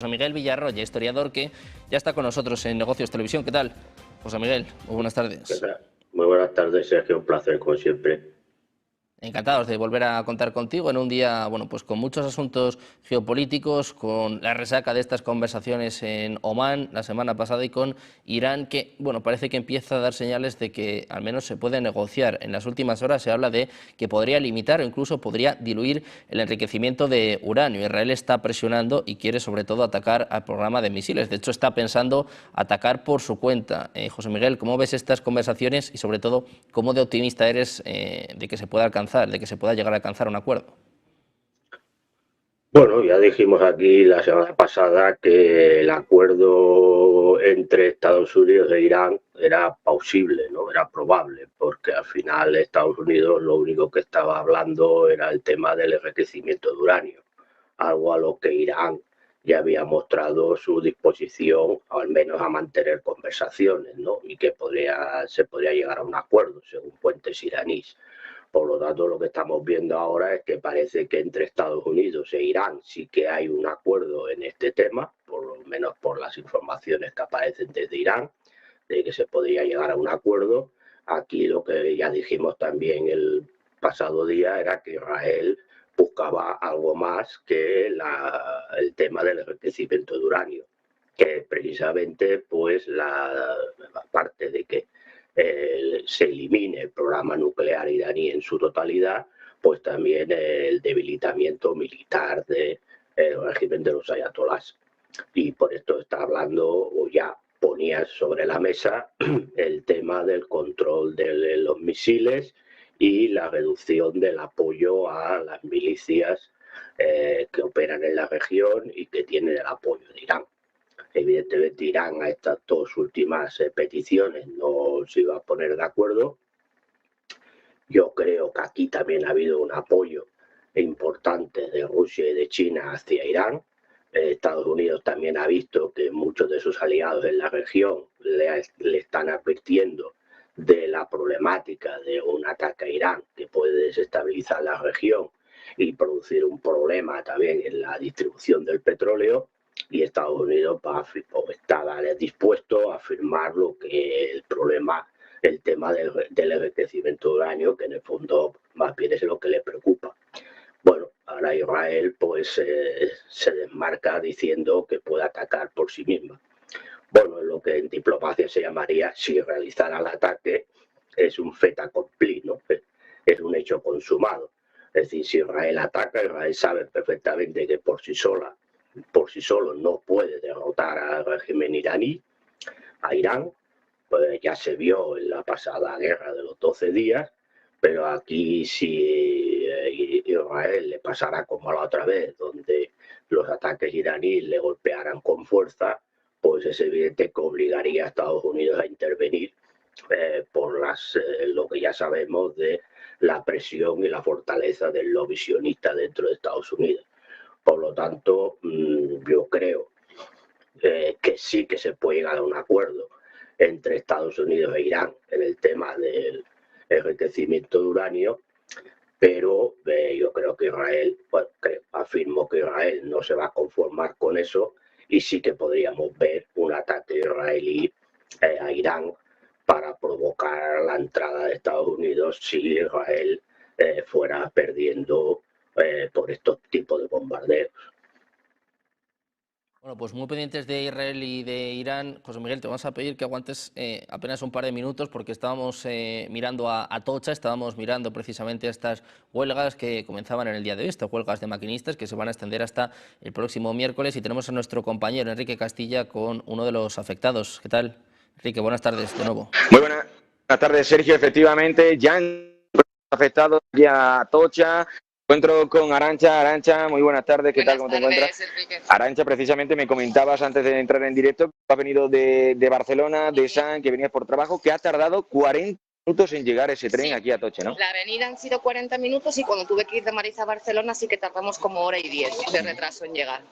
José Miguel Villarroya, historiador que ya está con nosotros en Negocios Televisión. ¿Qué tal, José Miguel? Muy buenas tardes. Muy buenas tardes, Sergio. Un placer, como siempre. Encantados de volver a contar contigo en un día, bueno, pues con muchos asuntos geopolíticos, con la resaca de estas conversaciones en Omán la semana pasada y con Irán, que, bueno, parece que empieza a dar señales de que al menos se puede negociar. En las últimas horas se habla de que podría limitar o incluso podría diluir el enriquecimiento de uranio. Israel está presionando y quiere sobre todo atacar al programa de misiles. De hecho, está pensando atacar por su cuenta. José Miguel, ¿cómo ves estas conversaciones y sobre todo cómo de optimista eres de que se pueda alcanzar, de que se pueda llegar a alcanzar un acuerdo? Bueno, ya dijimos aquí la semana pasada que el acuerdo entre Estados Unidos e Irán era plausible, ¿no? Era probable, porque al final Estados Unidos lo único que estaba hablando era el tema del enriquecimiento de uranio, algo a lo que Irán ya había mostrado su disposición, al menos a mantener conversaciones, ¿no? Y que se podría llegar a un acuerdo, según fuentes iraníes. Por lo tanto, lo que estamos viendo ahora es que parece que entre Estados Unidos e Irán sí que hay un acuerdo en este tema, por lo menos por las informaciones que aparecen desde Irán, de que se podría llegar a un acuerdo. Aquí lo que ya dijimos también el pasado día era que Israel buscaba algo más que el tema del enriquecimiento de uranio, que precisamente pues la parte de que se elimine el programa nuclear iraní en su totalidad, pues también el debilitamiento militar del régimen de los ayatolás. Y por esto está hablando, o ya ponía sobre la mesa, el tema del control de los misiles y la reducción del apoyo a las milicias que operan en la región y que tienen el apoyo de Irán. Evidentemente Irán a estas dos últimas peticiones no se iba a poner de acuerdo. Yo creo que aquí también ha habido un apoyo importante de Rusia y de China hacia Irán. Estados Unidos también ha visto que muchos de sus aliados en la región le están advirtiendo de la problemática de un ataque a Irán que puede desestabilizar la región y producir un problema también en la distribución del petróleo, y Estados Unidos está dispuesto a firmar lo que el problema, el tema del enriquecimiento de uranio, que en el fondo más bien es lo que le preocupa. Bueno, ahora Israel pues se desmarca diciendo que puede atacar por sí misma. Bueno, lo que en diplomacia se llamaría, si realizara el ataque, es un fait accompli, ¿no? Es un hecho consumado. Es decir, si Israel ataca, Israel sabe perfectamente que por sí solo no puede derrotar al régimen iraní, a Irán. Pues ya se vio en la pasada guerra de los 12 días, pero aquí si Israel le pasara como la otra vez, donde los ataques iraníes le golpearan con fuerza, pues es evidente que obligaría a Estados Unidos a intervenir por lo que ya sabemos de la presión y la fortaleza del lobby sionista dentro de Estados Unidos. Por lo tanto, yo creo que sí que se puede llegar a un acuerdo entre Estados Unidos e Irán en el tema del enriquecimiento de uranio, pero yo creo que Israel, bueno, afirmo que Israel no se va a conformar con eso, y sí que podríamos ver un ataque israelí a Irán para provocar la entrada de Estados Unidos si Israel fuera perdiendo por estos tipos de bombardeos. Bueno, pues muy pendientes de Israel y de Irán. José Miguel, te vamos a pedir que aguantes apenas un par de minutos porque estábamos mirando a Atocha, estábamos mirando precisamente estas huelgas que comenzaban en el día de hoy, estas huelgas de maquinistas que se van a extender hasta el próximo miércoles, y tenemos a nuestro compañero Enrique Castilla con uno de los afectados. ¿Qué tal, Enrique? Buenas tardes de nuevo. Muy buenas tardes, Sergio. Efectivamente, ya han afectado ya a Atocha. Encuentro con Arantxa. Arantxa, muy buenas tardes, ¿qué tal? ¿Cómo te encuentras? Enrique. Arantxa, precisamente me comentabas antes de entrar en directo que has venido de Barcelona, de Sant, que venías por trabajo, que ha tardado 40 minutos en llegar ese tren aquí a Atocha, ¿no? La avenida han sido 40 minutos y cuando tuve que ir de Mariz a Barcelona sí que tardamos como hora y 10 de retraso en llegar.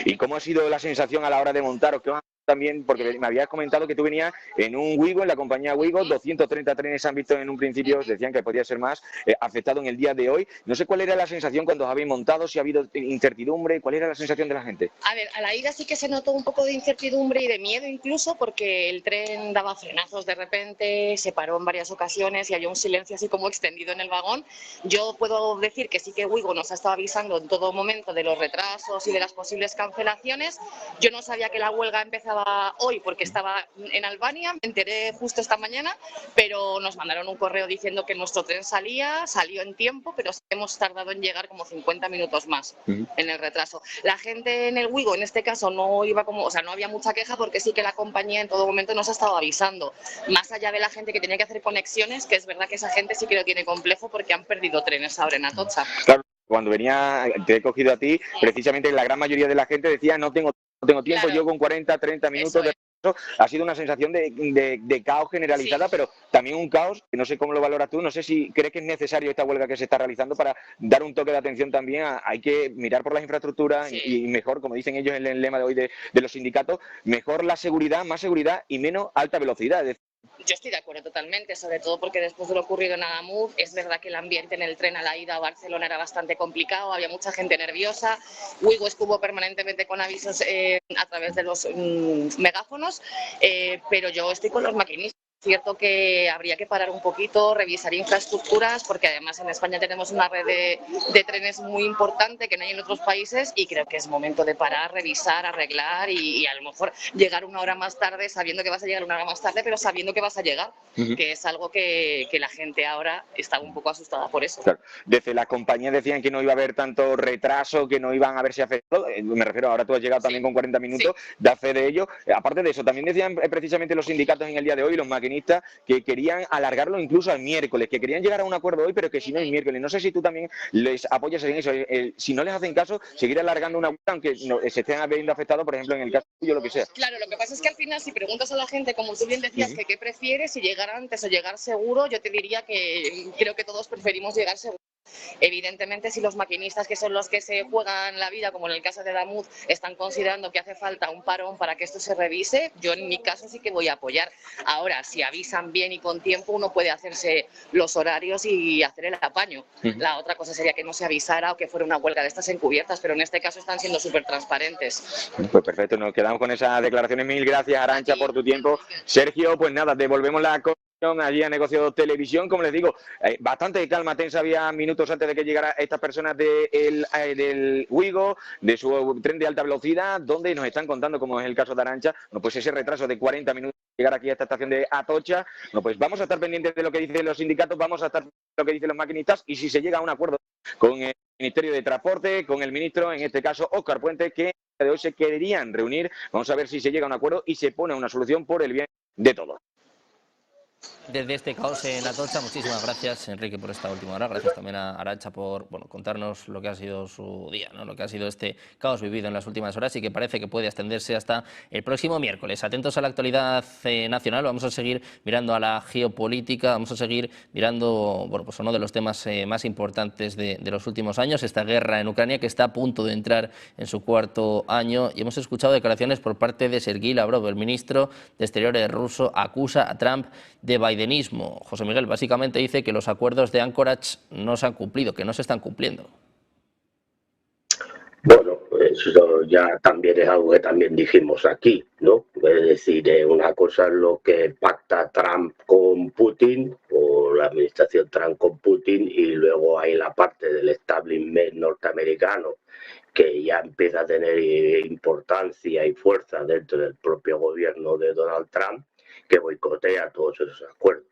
¿Y cómo ha sido la sensación a la hora de montar? ¿O qué os han también, porque me habías comentado que tú venías en un Wigo, en la compañía Wigo, 230 trenes han visto en un principio, decían que podría ser más, afectado en el día de hoy. No sé cuál era la sensación cuando os habéis montado, si ha habido incertidumbre, cuál era la sensación de la gente. A ver, a la ida sí que se notó un poco de incertidumbre y de miedo incluso, porque el tren daba frenazos de repente, se paró en varias ocasiones y había un silencio así como extendido en el vagón. Yo puedo decir que sí que Wigo nos ha estado avisando en todo momento de los retrasos y de las posibles cancelaciones. Yo no sabía que la huelga empezaba hoy porque estaba en Albania, me enteré justo esta mañana, pero nos mandaron un correo diciendo que nuestro tren salió en tiempo, pero hemos tardado en llegar como 50 minutos más en el retraso. La gente en el Wigo, en este caso, no iba como, o sea, no había mucha queja porque sí que la compañía en todo momento nos ha estado avisando. Más allá de la gente que tenía que hacer conexiones, que es verdad que esa gente sí que lo tiene complejo porque han perdido trenes ahora en Atocha. Claro, cuando venía, te he cogido a ti, precisamente la gran mayoría de la gente decía no tengo tiempo, Claro. yo con 40, 30 minutos de retraso. Ha sido una sensación de caos generalizada, sí, pero también un caos que no sé cómo lo valoras tú, no sé si crees que es necesario esta huelga que se está realizando para dar un toque de atención también hay que mirar por las infraestructuras, sí, y mejor, como dicen ellos en el lema de hoy de los sindicatos, mejor la seguridad, más seguridad y menos alta velocidad. Yo estoy de acuerdo totalmente, sobre todo porque después de lo ocurrido en Adamuz, es verdad que el ambiente en el tren a la ida a Barcelona era bastante complicado, había mucha gente nerviosa. Wigo estuvo permanentemente con avisos a través de los megáfonos, pero yo estoy con los maquinistas. Es cierto que habría que parar un poquito, revisar infraestructuras, porque además en España tenemos una red de trenes muy importante que no hay en otros países y creo que es momento de parar, revisar, arreglar y a lo mejor llegar una hora más tarde sabiendo que vas a llegar una hora más tarde, pero sabiendo que vas a llegar, que es algo que la gente ahora está un poco asustada por eso. Claro. Desde las compañías decían que no iba a haber tanto retraso, que no iban a verse afectados. Me refiero, ahora tú has llegado también con 40 minutos, da fe de ello. Aparte de eso, también decían precisamente los sindicatos en el día de hoy, los maquinistas, que querían alargarlo incluso al miércoles, que querían llegar a un acuerdo hoy, pero que si no el miércoles. No sé si tú también les apoyas en eso. Si no les hacen caso, seguir alargando una huelga, aunque no, se estén viendo afectados, por ejemplo, en el caso tuyo, lo que sea. Claro, lo que pasa es que al final, si preguntas a la gente, como tú bien decías, que qué prefieres, si llegar antes o llegar seguro, yo te diría que creo que todos preferimos llegar seguro. Evidentemente, si los maquinistas, que son los que se juegan la vida, como en el caso de Adamuz, están considerando que hace falta un parón para que esto se revise, yo en mi caso sí que voy a apoyar. Ahora, si avisan bien y con tiempo, uno puede hacerse los horarios y hacer el apaño. La otra cosa sería que no se avisara o que fuera una huelga de estas encubiertas, pero en este caso están siendo súper transparentes. Pues perfecto, nos quedamos con esas declaraciones. Mil gracias, Arantxa, por tu tiempo. Sergio, pues nada, devolvemos la allí a Negocio Televisión. Como les digo, bastante calma tensa había minutos antes de que llegara estas personas del Wigo, de su tren de alta velocidad, donde nos están contando, como es el caso de Arantxa, no, pues ese retraso de 40 minutos llegar aquí a esta estación de Atocha. No, pues vamos a estar pendientes de lo que dicen los sindicatos, vamos a estar pendientes de lo que dicen los maquinistas, y si se llega a un acuerdo con el Ministerio de Transporte, con el ministro, en este caso Óscar Puente, que de hoy se querían reunir, vamos a ver si se llega a un acuerdo y se pone una solución por el bien de todos. Desde este caos en Atocha, muchísimas gracias, Enrique, por esta última hora. Gracias también a Arantxa por contarnos lo que ha sido su día, ¿no? Lo que ha sido este caos vivido en las últimas horas y que parece que puede extenderse hasta el próximo miércoles. Atentos a la actualidad nacional, vamos a seguir mirando a la geopolítica, vamos a seguir mirando pues uno de los temas más importantes de los últimos años, esta guerra en Ucrania que está a punto de entrar en su cuarto año, y hemos escuchado declaraciones por parte de Sergei Lavrov, el ministro de Exteriores ruso, acusa a Trump de bidenismo. José Miguel básicamente dice que los acuerdos de Anchorage no se han cumplido, que no se están cumpliendo. Bueno, eso ya también es algo que también dijimos aquí, ¿no? Es decir, una cosa es lo que pacta Trump con Putin, o la administración Trump con Putin, y luego hay la parte del establishment norteamericano que ya empieza a tener importancia y fuerza dentro del propio gobierno de Donald Trump, que boicotea todos esos acuerdos.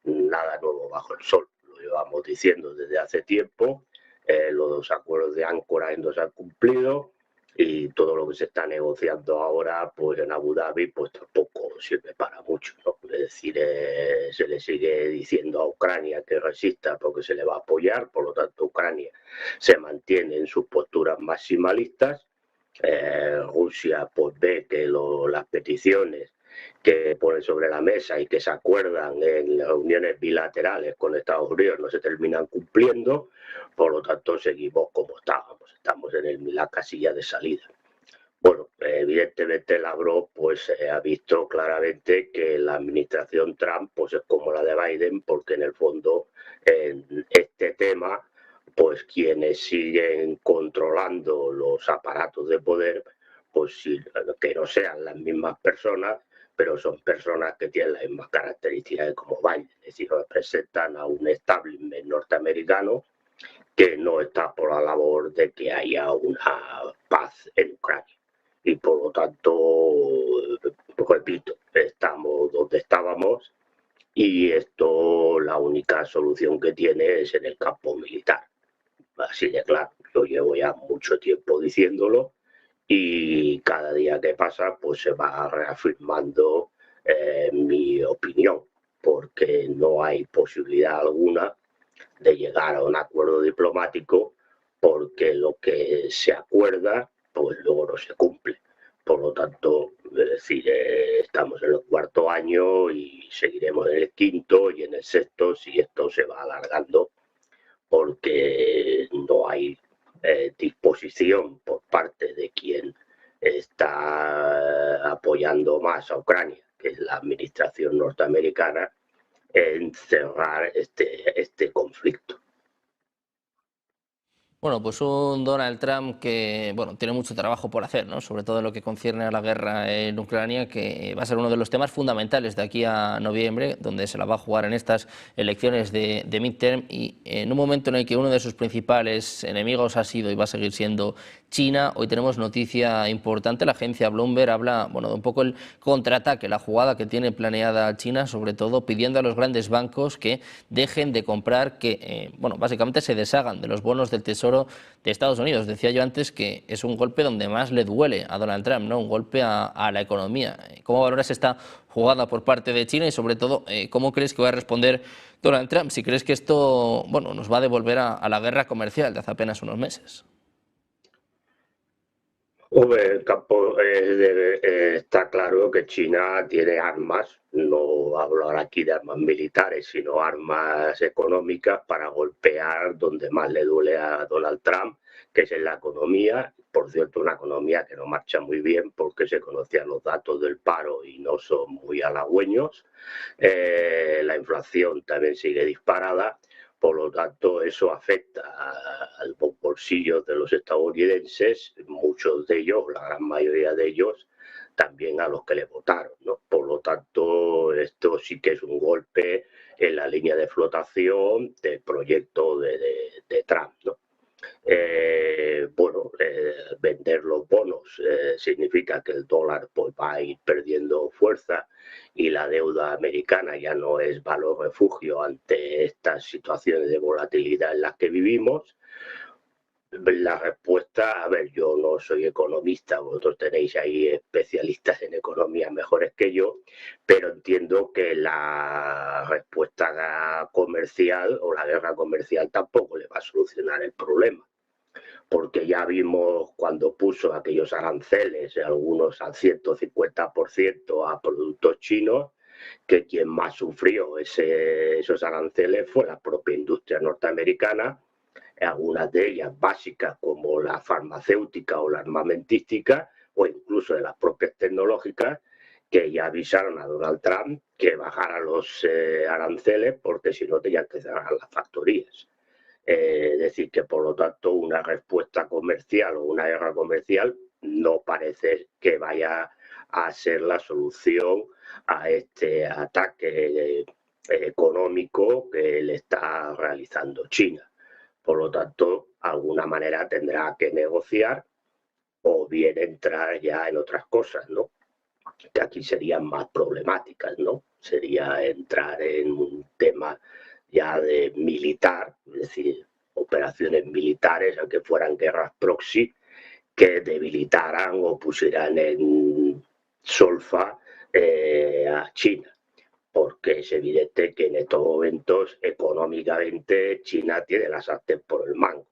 Nada nuevo bajo el sol, lo llevamos diciendo desde hace tiempo. Los acuerdos de Anchorage no se han cumplido y todo lo que se está negociando ahora pues en Abu Dhabi pues tampoco sirve para mucho, ¿no? Es decir, se le sigue diciendo a Ucrania que resista porque se le va a apoyar, por lo tanto Ucrania se mantiene en sus posturas maximalistas. Rusia pues ve que las peticiones que pone sobre la mesa y que se acuerdan en reuniones bilaterales con Estados Unidos no se terminan cumpliendo, por lo tanto seguimos como estábamos, estamos en la casilla de salida. Bueno, evidentemente evidentemente Lavrov pues ha visto claramente que la administración Trump pues es como la de Biden, porque en el fondo en este tema pues quienes siguen controlando los aparatos de poder, pues sí, que no sean las mismas personas, pero son personas que tienen las mismas características como Biden, es decir, representan a un establishment norteamericano que no está por la labor de que haya una paz en Ucrania. Y por lo tanto, repito, estamos donde estábamos y esto la única solución que tiene es en el campo militar. Así de claro, yo llevo ya mucho tiempo diciéndolo y cada día que pasa pues se va reafirmando mi opinión, porque no hay posibilidad alguna de llegar a un acuerdo diplomático, porque lo que se acuerda pues luego no se cumple. Por lo tanto, es decir, estamos en el cuarto año y seguiremos en el quinto y en el sexto si esto se va alargando, porque no hay disposición por parte de quien está apoyando más a Ucrania, que es la administración norteamericana, en cerrar este conflicto. Bueno, pues un Donald Trump que bueno, tiene mucho trabajo por hacer, ¿no? Sobre todo en lo que concierne a la guerra en Ucrania, que va a ser uno de los temas fundamentales de aquí a noviembre, donde se la va a jugar en estas elecciones de midterm, y en un momento en el que uno de sus principales enemigos ha sido y va a seguir siendo China. Hoy tenemos noticia importante, la agencia Bloomberg habla bueno, de un poco el contraataque, la jugada que tiene planeada China, sobre todo pidiendo a los grandes bancos que dejen de comprar, que bueno, básicamente se deshagan de los bonos del Tesoro de Estados Unidos. Decía yo antes que es un golpe donde más le duele a Donald Trump, ¿no? Un golpe a la economía. ¿Cómo valoras esta jugada por parte de China y sobre todo cómo crees que va a responder Donald Trump? Si crees que esto bueno, nos va a devolver a la guerra comercial de hace apenas unos meses. El campo está claro que China tiene armas, no hablo ahora aquí de armas militares, sino armas económicas para golpear donde más le duele a Donald Trump, que es en la economía. Por cierto, una economía que no marcha muy bien porque se conocían los datos del paro y no son muy halagüeños. La inflación también sigue disparada. Por lo tanto, eso afecta al bolsillo de los estadounidenses, muchos de ellos, la gran mayoría de ellos, también a los que le votaron, ¿no? Por lo tanto, esto sí que es un golpe en la línea de flotación del proyecto de Trump, ¿no? Vender los bonos significa que el dólar pues, va a ir perdiendo fuerza y la deuda americana ya no es valor refugio ante estas situaciones de volatilidad en las que vivimos. La respuesta, a ver, yo no soy economista, vosotros tenéis ahí especialistas en economía mejores que yo, pero entiendo que la respuesta comercial o la guerra comercial tampoco le va a solucionar el problema, porque ya vimos cuando puso aquellos aranceles, algunos al 150% a productos chinos, que quien más sufrió esos aranceles fue la propia industria norteamericana, algunas de ellas básicas como la farmacéutica o la armamentística, o incluso de las propias tecnológicas, que ya avisaron a Donald Trump que bajara los aranceles porque si no tenían que cerrar las factorías. Es decir, que por lo tanto una respuesta comercial o una guerra comercial no parece que vaya a ser la solución a este ataque económico que le está realizando China. Por lo tanto, alguna manera tendrá que negociar o bien entrar ya en otras cosas, ¿no? Que aquí serían más problemáticas, ¿no? Sería entrar en un tema ya de militar, es decir, operaciones militares, aunque fueran guerras proxy, que debilitaran o pusieran en solfa a China, porque es evidente que en estos momentos económicamente China tiene la sartén por el mango,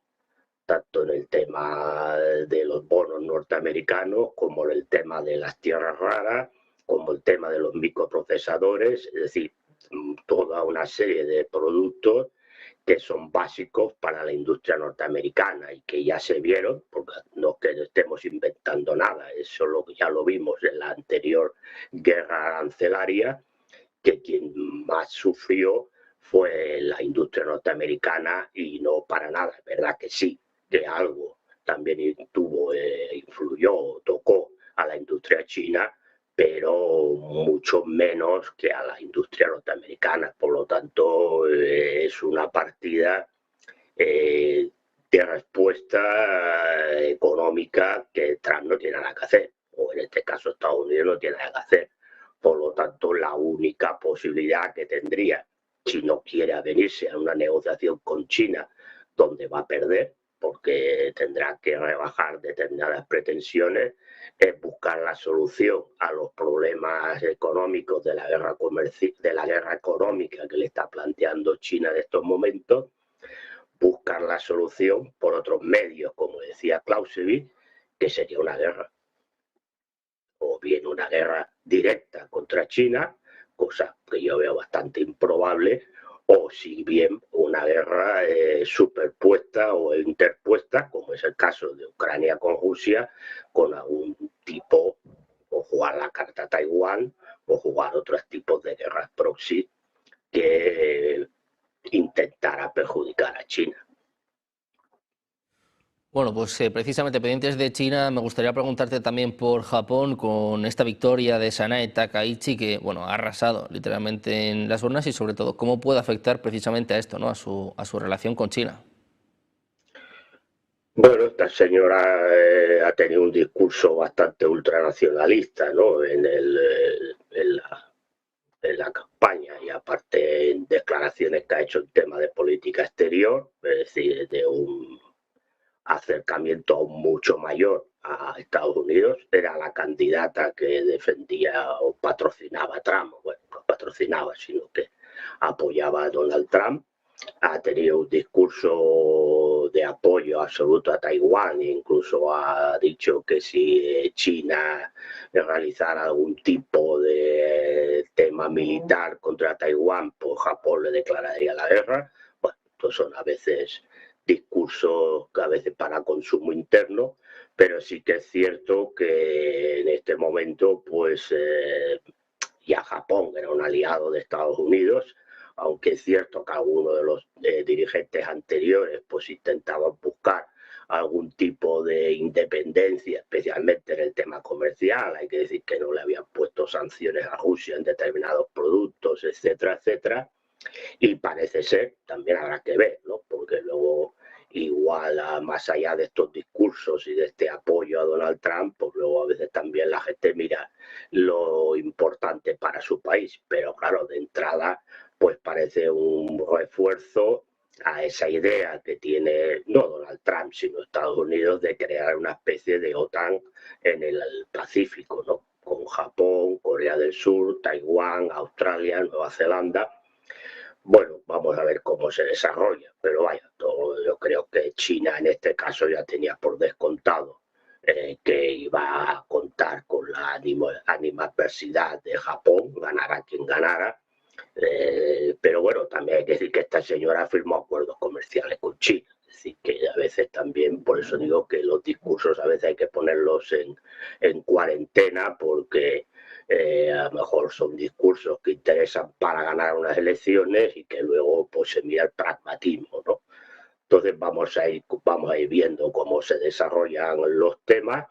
tanto en el tema de los bonos norteamericanos como en el tema de las tierras raras, como el tema de los microprocesadores, es decir, toda una serie de productos que son básicos para la industria norteamericana y que ya se vieron, porque no es que estemos inventando nada, eso ya lo vimos en la anterior guerra arancelaria, que quien más sufrió fue la industria norteamericana y no para nada. Es verdad que sí, que algo también influyó, tocó a la industria china, pero mucho menos que a la industria norteamericana. Por lo tanto, es una partida de respuesta económica que Trump no tiene nada que hacer, o en este caso Estados Unidos no tiene nada que hacer. Por lo tanto, la única posibilidad que tendría, si no quiere avenirse a una negociación con China, donde va a perder, porque tendrá que rebajar determinadas pretensiones, es buscar la solución a los problemas económicos de la guerra económica que le está planteando China en estos momentos, buscar la solución por otros medios, como decía Clausewitz, que sería una guerra. O bien una guerra directa contra China, cosa que yo veo bastante improbable, o si bien una guerra superpuesta o interpuesta, como es el caso de Ucrania con Rusia, con algún tipo, o jugar la carta Taiwán, o jugar otros tipos de guerras proxy que intentara perjudicar a China. Bueno, pues precisamente pendientes de China, me gustaría preguntarte también por Japón, con esta victoria de Sanae Takaichi, que bueno, ha arrasado literalmente en las urnas, y sobre todo, ¿cómo puede afectar precisamente a esto, ¿no? a su relación con China? Bueno, esta señora ha tenido un discurso bastante ultranacionalista, ¿no? En la campaña, y aparte en declaraciones que ha hecho en tema de política exterior, es decir, de un acercamiento aún mucho mayor a Estados Unidos. Era la candidata que defendía o patrocinaba a Trump. Bueno, no patrocinaba, sino que apoyaba a Donald Trump. Ha tenido un discurso de apoyo absoluto a Taiwán, e incluso ha dicho que si China realizara algún tipo de tema militar contra Taiwán, pues Japón le declararía la guerra. Bueno, estos son a veces discursos que a veces para consumo interno, pero sí que es cierto que en este momento pues ya Japón era un aliado de Estados Unidos, aunque es cierto que algunos de los dirigentes anteriores pues intentaban buscar algún tipo de independencia, especialmente en el tema comercial. Hay que decir que no le habían puesto sanciones a Rusia en determinados productos, etcétera, etcétera. Y parece ser, también habrá que ver, ¿no? Porque luego igual más allá de estos discursos y de este apoyo a Donald Trump, pues luego a veces también la gente mira lo importante para su país, pero claro, de entrada pues parece un refuerzo a esa idea que tiene no Donald Trump, sino Estados Unidos, de crear una especie de OTAN en el Pacífico, ¿no? Con Japón, Corea del Sur, Taiwán, Australia, Nueva Zelanda. Bueno, vamos a ver cómo se desarrolla, pero vaya, yo creo que China en este caso ya tenía por descontado que iba a contar con la animadversidad de Japón, ganara quien ganara. Pero bueno, también hay que decir que esta señora firmó acuerdos comerciales con China. Es decir, que a veces también, por eso digo que los discursos a veces hay que ponerlos en cuarentena, porque a lo mejor son discursos que interesan para ganar unas elecciones y que luego pues se mira el pragmatismo, ¿no? Entonces vamos a ir viendo cómo se desarrollan los temas.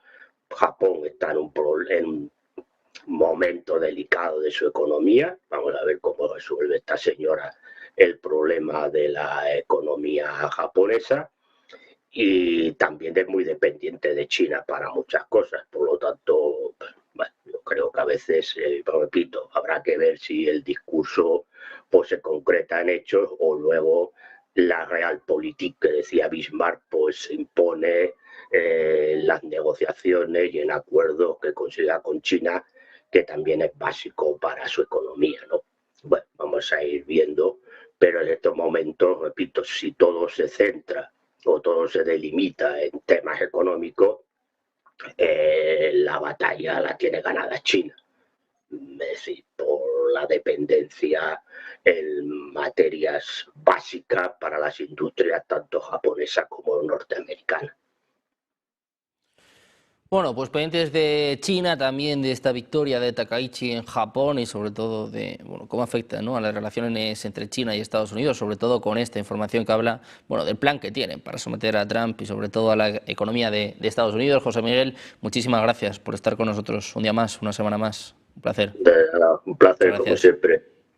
Japón está en un momento delicado de su economía. Vamos a ver cómo resuelve esta señora el problema de la economía japonesa, y también es muy dependiente de China para muchas cosas. Por lo tanto, bueno, yo creo que a veces, repito, habrá que ver si el discurso pues se concreta en hechos, o luego la realpolitik que decía Bismarck pues impone las negociaciones y en acuerdos que consiga con China, que también es básico para su economía, ¿no? Bueno, vamos a ir viendo, pero en estos momentos, repito, si todo se centra o todo se delimita en temas económicos, la batalla la tiene ganada China. Es decir, por la dependencia en materias básicas para las industrias tanto japonesas como norteamericanas. Bueno, pues pendientes de China, también de esta victoria de Takaichi en Japón y sobre todo de cómo afecta, ¿no?, a las relaciones entre China y Estados Unidos, sobre todo con esta información que habla del plan que tienen para someter a Trump y sobre todo a la economía de Estados Unidos. José Miguel, muchísimas gracias por estar con nosotros un día más, una semana más. Un placer. Un placer, como siempre.